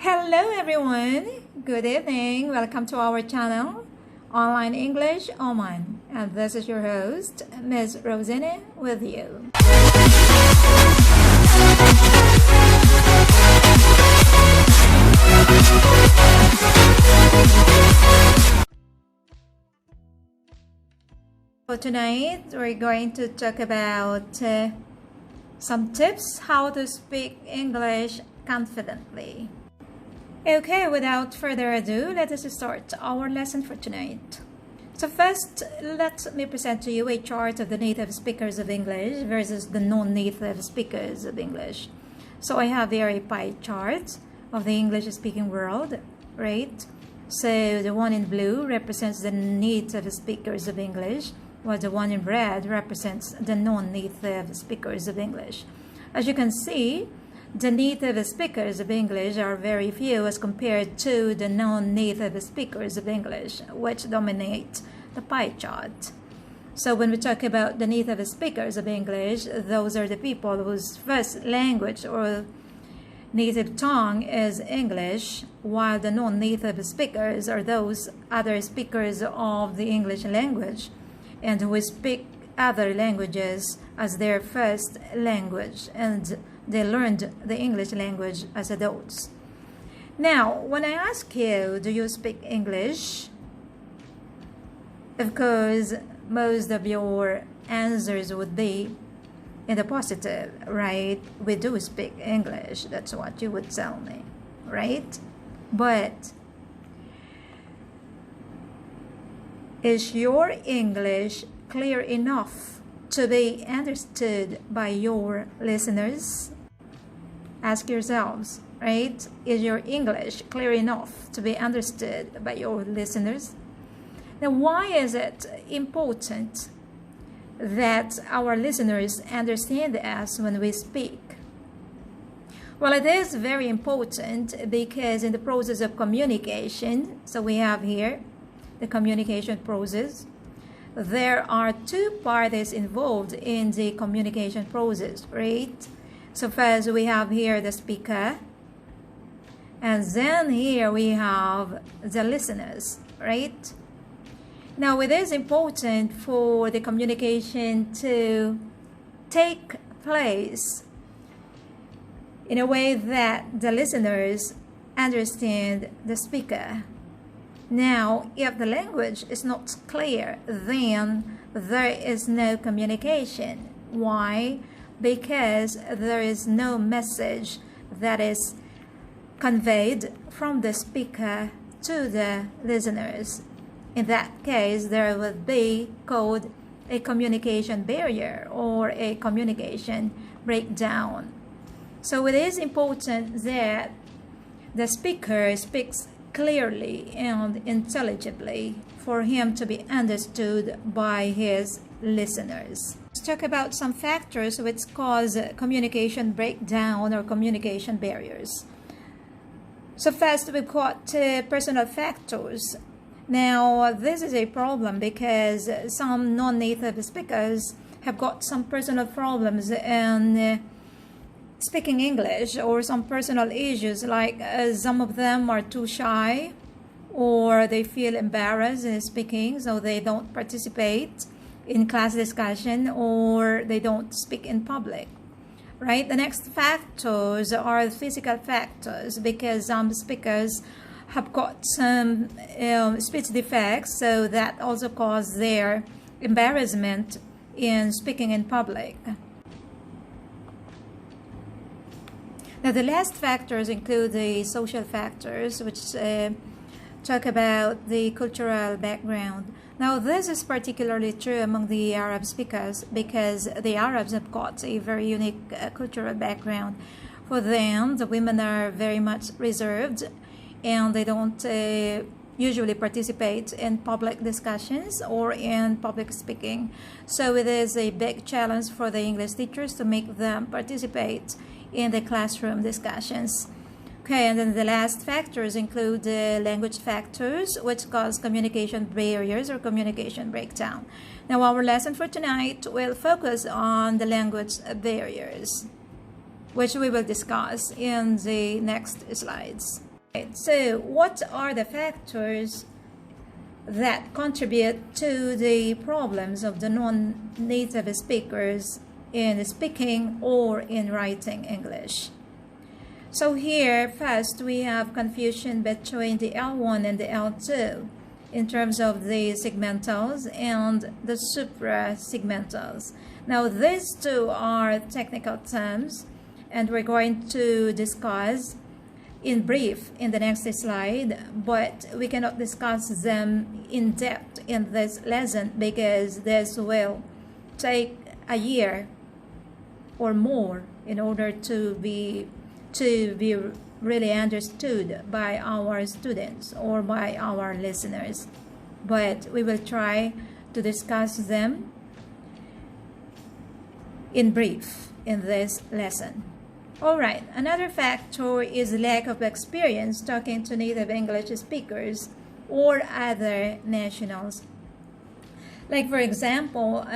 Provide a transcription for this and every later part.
Hello everyone, good evening, welcome to our channel, Online English Oman, and this is your host, Ms. Rosine with you. So tonight we're going to talk about some tips how to speak English confidently. Okay, without further ado, let us start our lesson for tonight. So first, let me present to you a chart of the native speakers of English versus the non-native speakers of English. So I have here a pie chart of the English-speaking world, right? So the one in blue represents the native speakers of English, while the one in red represents the non-native speakers of English. As you can see, the native speakers of English are very few as compared to the non-native speakers of English, which dominate the pie chart. So when we talk about the native speakers of English, those are the people whose first language or native tongue is English, while the non-native speakers are those other speakers of the English language and who speak other languages as their first language, and they learned the English language as adults. Now, when I ask you, do you speak English? Of course, most of your answers would be in the positive, right? We do speak English. That's what you would tell me, right? But is your English clear enough to be understood by your listeners? Ask yourselves, right? Is your English clear enough to be understood by your listeners? Now, why is it important that our listeners understand us when we speak? Well, it is very important because in the process of communication, so we have here the communication process, there are two parties involved in the communication process, right? So first we have here the speaker, and then here we have the listeners, right? Now it is important for the communication to take place in a way that the listeners understand the speaker. Now, if the language is not clear, then there is no communication. Why? Because there is no message that is conveyed from the speaker to the listeners. In that case, there would be called a communication barrier or a communication breakdown. So it is important that the speaker speaks clearly and intelligibly for him to be understood by his listeners. Let's talk about some factors which cause communication breakdown or communication barriers. So first we've got personal factors. Now this is a problem because some non-native speakers have got some personal problems in speaking English, or some personal issues, like some of them are too shy or they feel embarrassed in speaking, so they don't participate in class discussion or they don't speak in public, right? The next factors are physical factors, because some speakers have got some speech defects, so that also cause their embarrassment in speaking in public. Now, the last factors include the social factors, which talk about the cultural background. Now, this is particularly true among the Arab speakers because the Arabs have got a very unique cultural background. For them, the women are very much reserved and they don't usually participate in public discussions or in public speaking. So it is a big challenge for the English teachers to make them participate in the classroom discussions. Okay, and then the last factors include the language factors, which cause communication barriers or communication breakdown. Now, our lesson for tonight will focus on the language barriers, which we will discuss in the next slides. So what are the factors that contribute to the problems of the non-native speakers in speaking or in writing English? So here, first, we have confusion between the L1 and the L2 in terms of the segmentals and the suprasegmentals. Now, these two are technical terms, and we're going to discuss in brief in the next slide, but we cannot discuss them in depth in this lesson because this will take a year or more in order to be really understood by our students or by our listeners. But we will try to discuss them in brief in this lesson. All right, another factor is lack of experience talking to native English speakers or other nationals. Like, for example,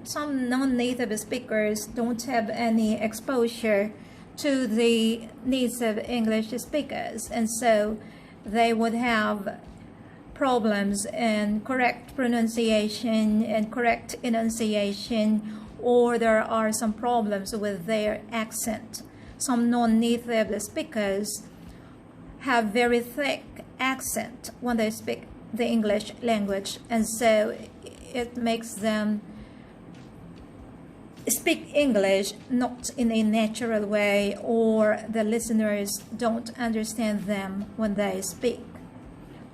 some non-native speakers don't have any exposure to the native English speakers, and so they would have problems in correct pronunciation and correct enunciation, or there are some problems with their accent. Some non-native speakers have very thick accent when they speak the English language, and so it makes them speak English not in a natural way, or the listeners don't understand them when they speak.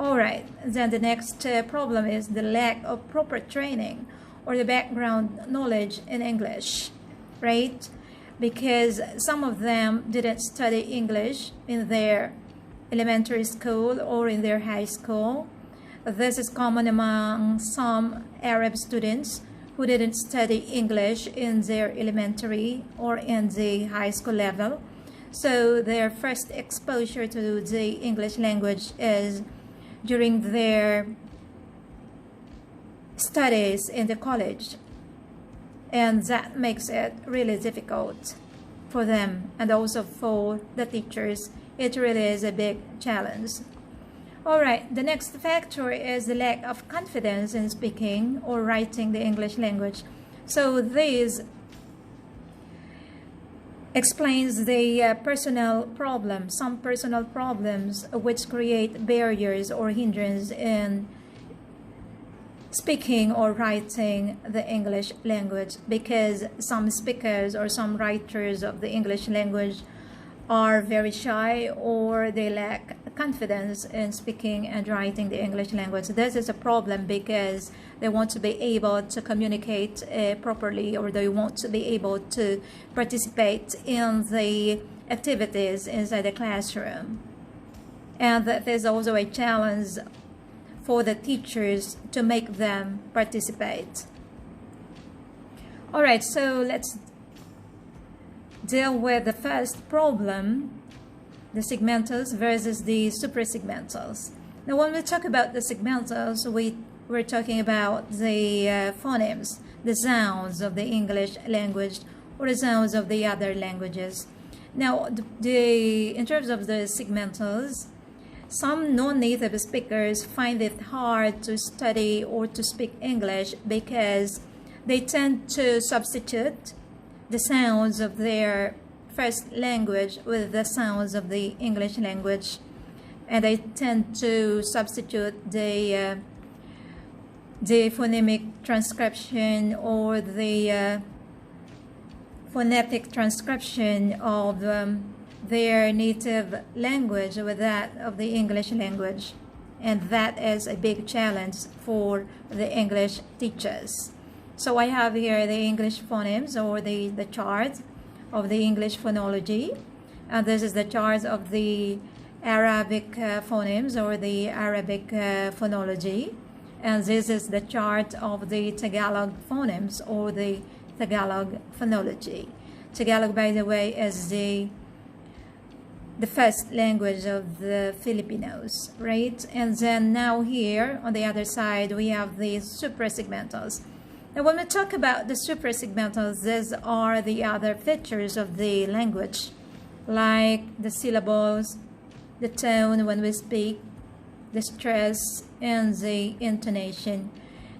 All right, then the next problem is the lack of proper training or the background knowledge in English, right? Because some of them didn't study English in their elementary school or in their high school. This is common among some Arab students who didn't study English in their elementary or in the high school level. So their first exposure to the English language is during their studies in the college. And that makes it really difficult for them, and also for the teachers. It really is a big challenge. All right, the next factor is the lack of confidence in speaking or writing the English language. So this explains the personal problems, some personal problems which create barriers or hindrance in speaking or writing the English language, because some speakers or some writers of the English language are very shy, or they lack confidence in speaking and writing the English language. This is a problem because they want to be able to communicate properly, or they want to be able to participate in the activities inside the classroom. And that is also a challenge for the teachers to make them participate. All right, so let's deal with the first problem, the segmentals versus the suprasegmentals. Now, when we talk about the segmentals, we're talking about the phonemes, the sounds of the English language or the sounds of the other languages. Now, in terms of the segmentals, some non-native speakers find it hard to study or to speak English because they tend to substitute the sounds of their first language with the sounds of the English language, and they tend to substitute the phonemic transcription or the phonetic transcription of their native language with that of the English language, and that is a big challenge for the English teachers. So I have here the English phonemes, or the chart of the English phonology, and this is the chart of the Arabic phonemes or the Arabic phonology, and this is the chart of the Tagalog phonemes or the Tagalog phonology. Tagalog, by the way, is the first language of the Filipinos, right? And then now here on the other side we have the suprasegmentals. Now, when we talk about the suprasegmentals, these are the other features of the language, like the syllables, the tone when we speak, the stress, and the intonation.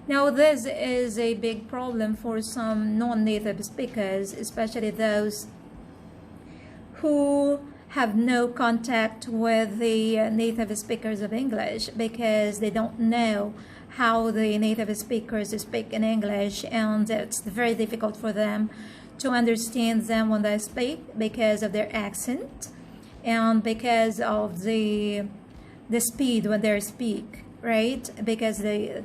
Now, this is a big problem for some non-native speakers, especially those who have no contact with the native speakers of English, because they don't know how the native speakers speak in English, and it's very difficult for them to understand them when they speak because of their accent and because of the speed when they speak, right? Because the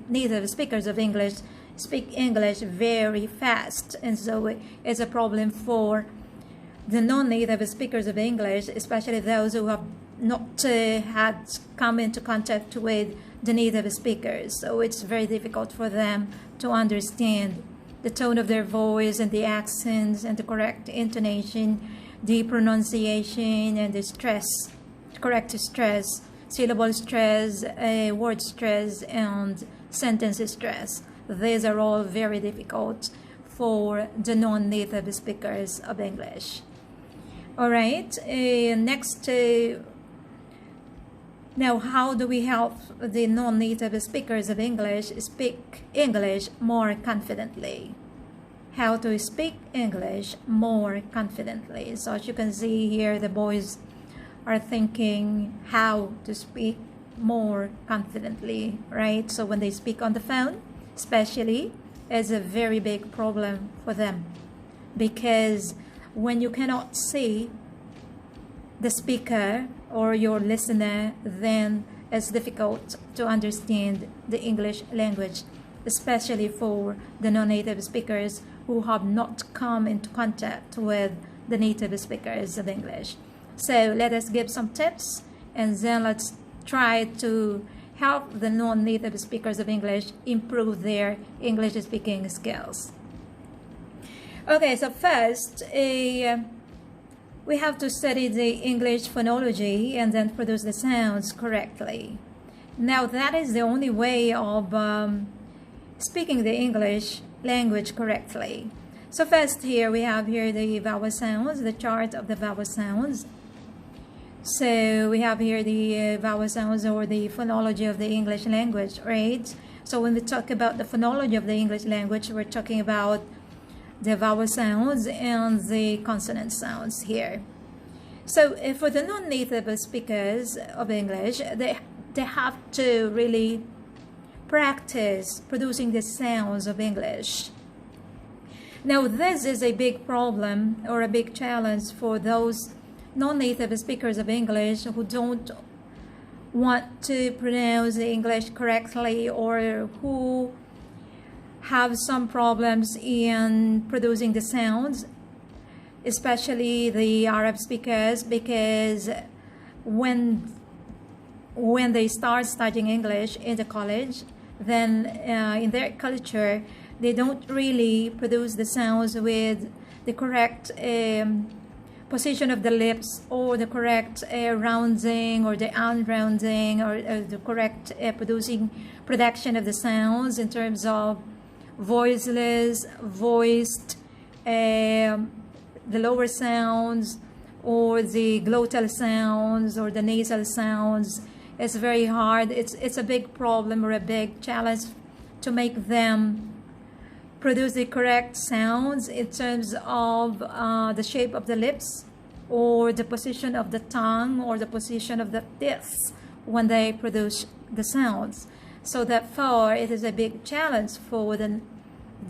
native speakers of English speak English very fast, and so it's a problem for the non-native speakers of English, especially those who have not had come into contact with the native speakers. So it's very difficult for them to understand the tone of their voice and the accents and the correct intonation, the pronunciation and the stress, correct stress, syllable stress, word stress, and sentence stress. These are all very difficult for the non-native speakers of English. All right, next, now how do we help the non-native speakers of English speak English more confidently? How to speak English more confidently. So as you can see here, the boys are thinking how to speak more confidently, right? So when they speak on the phone, especially, it's a very big problem for them, because when you cannot see the speaker or your listener, then it's difficult to understand the English language, especially for the non-native speakers who have not come into contact with the native speakers of English. So let us give some tips, and then let's try to help the non-native speakers of English improve their English speaking skills. Okay, so first, we have to study the English phonology and then produce the sounds correctly. Now, that is the only way of speaking the English language correctly. So first, here we have here the vowel sounds, the chart of the vowel sounds. So we have here the vowel sounds, or the phonology of the English language, right? So when we talk about the phonology of the English language, we're talking about the vowel sounds and the consonant sounds here. So for the non-native speakers of English, they have to really practice producing the sounds of English. Now, this is a big problem or a big challenge for those non-native speakers of English who don't want to pronounce the English correctly, or who have some problems in producing the sounds, especially the Arab speakers, because when they start studying English in the college, then in their culture, they don't really produce the sounds with the correct position of the lips, or the correct rounding, or the unrounding, or the correct production of the sounds in terms of voiceless, voiced, the lower sounds, or the glottal sounds, or the nasal sounds. It's very hard. It's a big problem or a big challenge to make them produce the correct sounds in terms of the shape of the lips, or the position of the tongue, or the position of the teeth when they produce the sounds. So therefore, it is a big challenge for the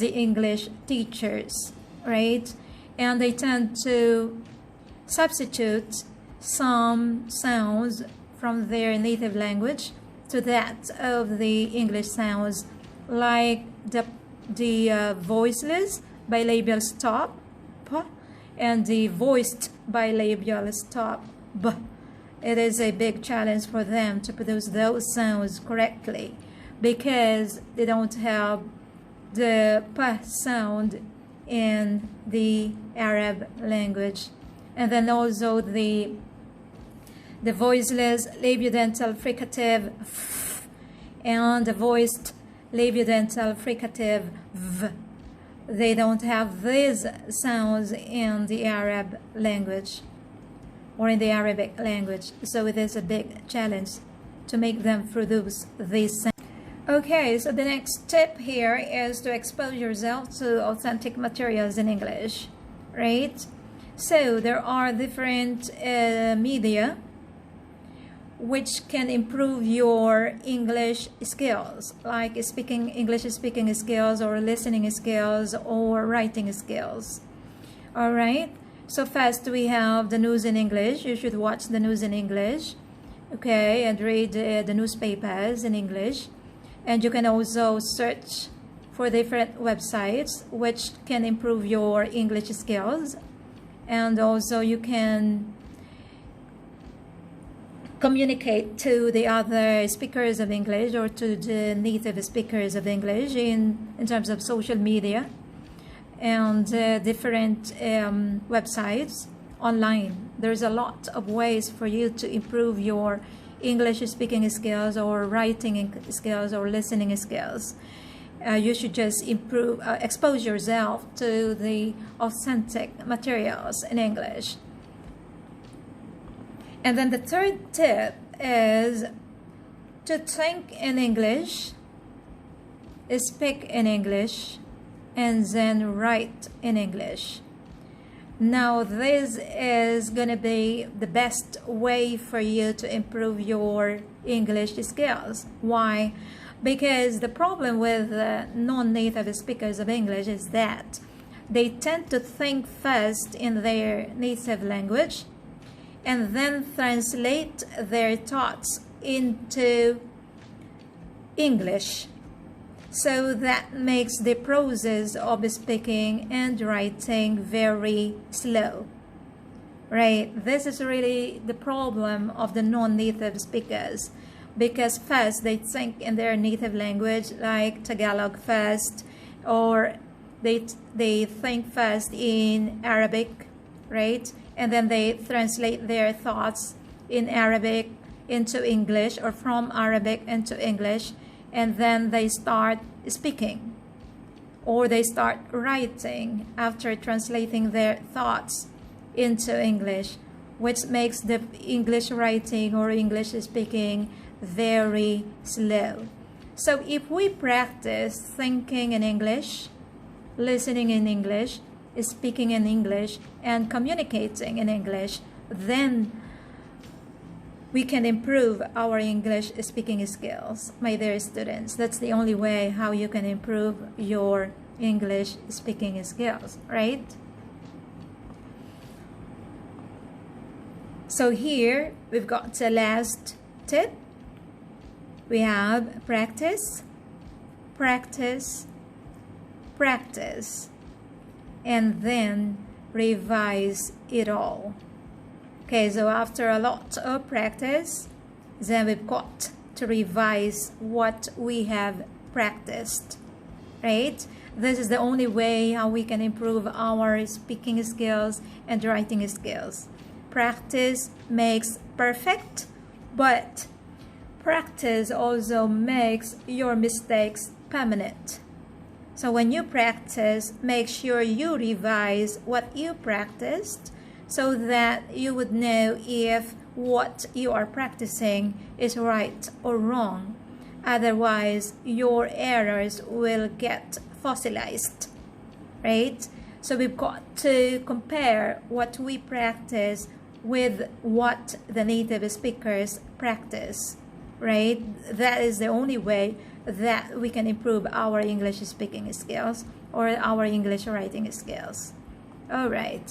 English teachers, right? And they tend to substitute some sounds from their native language to that of the English sounds, like the voiceless bilabial stop, p, and the voiced bilabial stop, b. It is a big challenge for them to produce those sounds correctly, because they don't have the p sound in the Arab language. And then also the voiceless labiodental fricative f, and the voiced labiodental fricative v. They don't have these sounds in the Arab language. or in the Arabic language. So it is a big challenge to make them produce these sentences. Okay, so the next tip here is to expose yourself to authentic materials in English, right? So there are different media which can improve your English skills, like English speaking skills, or listening skills, or writing skills. All right, so first we have the news in English. You should watch the news in English, okay, and read the newspapers in English. And you can also search for different websites which can improve your English skills. And also you can communicate to the other speakers of English, or to the native speakers of English in terms of social media and different websites online. There's a lot of ways for you to improve your English speaking skills, or writing skills, or listening skills. You should just expose yourself to the authentic materials in English. And then the third tip is to think in English, speak in English, and then write in English. Now this is going to be the best way for you to improve your English skills. Why? Because the problem with non-native speakers of English is that they tend to think first in their native language and then translate their thoughts into English. So that makes the process of speaking and writing very slow, right? This is really the problem of the non-native speakers, because first they think in their native language, like Tagalog first, or they think first in Arabic, right? And then they translate their thoughts in Arabic into English, or from Arabic into English, and then they start speaking, or they start writing after translating their thoughts into English, which makes the English writing or English speaking very slow. So if we practice thinking in English, listening in English, speaking in English, and communicating in English, then we can improve our English speaking skills, my dear students. That's the only way how you can improve your English speaking skills, right? So here we've got the last tip. We have practice, practice, practice, and then revise it all. Okay, so after a lot of practice, then we've got to revise what we have practiced, right? This is the only way how we can improve our speaking skills and writing skills. Practice makes perfect, but practice also makes your mistakes permanent. So when you practice, make sure you revise what you practiced, so that you would know if what you are practicing is right or wrong. Otherwise, your errors will get fossilized, right? So we've got to compare what we practice with what the native speakers practice, right? That is the only way that we can improve our English speaking skills or our English writing skills. All right.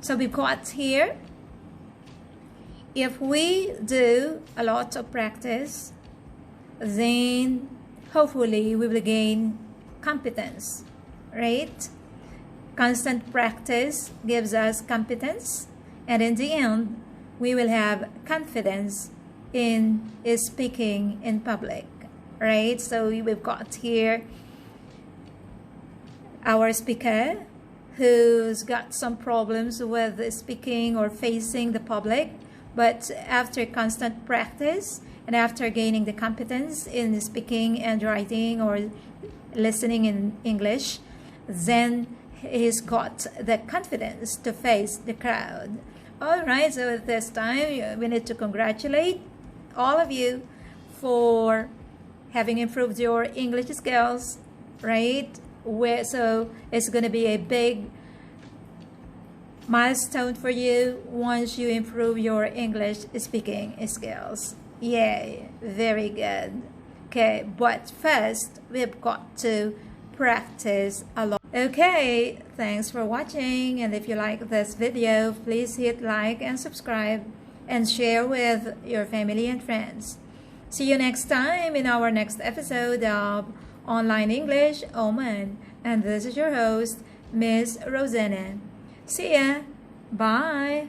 So we've got here, if we do a lot of practice, then hopefully we will gain competence, right? Constant practice gives us competence, and in the end, we will have confidence in speaking in public, right? So we've got here our speaker who's got some problems with speaking or facing the public, but after constant practice and after gaining the competence in speaking and writing or listening in English, then he's got the confidence to face the crowd, All right, so at this time, we need to congratulate all of you for having improved your English skills, right? So it's going to be a big milestone for you once you improve your English speaking skills. Yay, very good. Okay, but first we've got to practice a lot. Okay, thanks for watching, and if you like this video, please hit like and subscribe and share with your family and friends. See you next time in our next episode of Online English Oman, and this is your host, Miss Rosanna. See ya. Bye.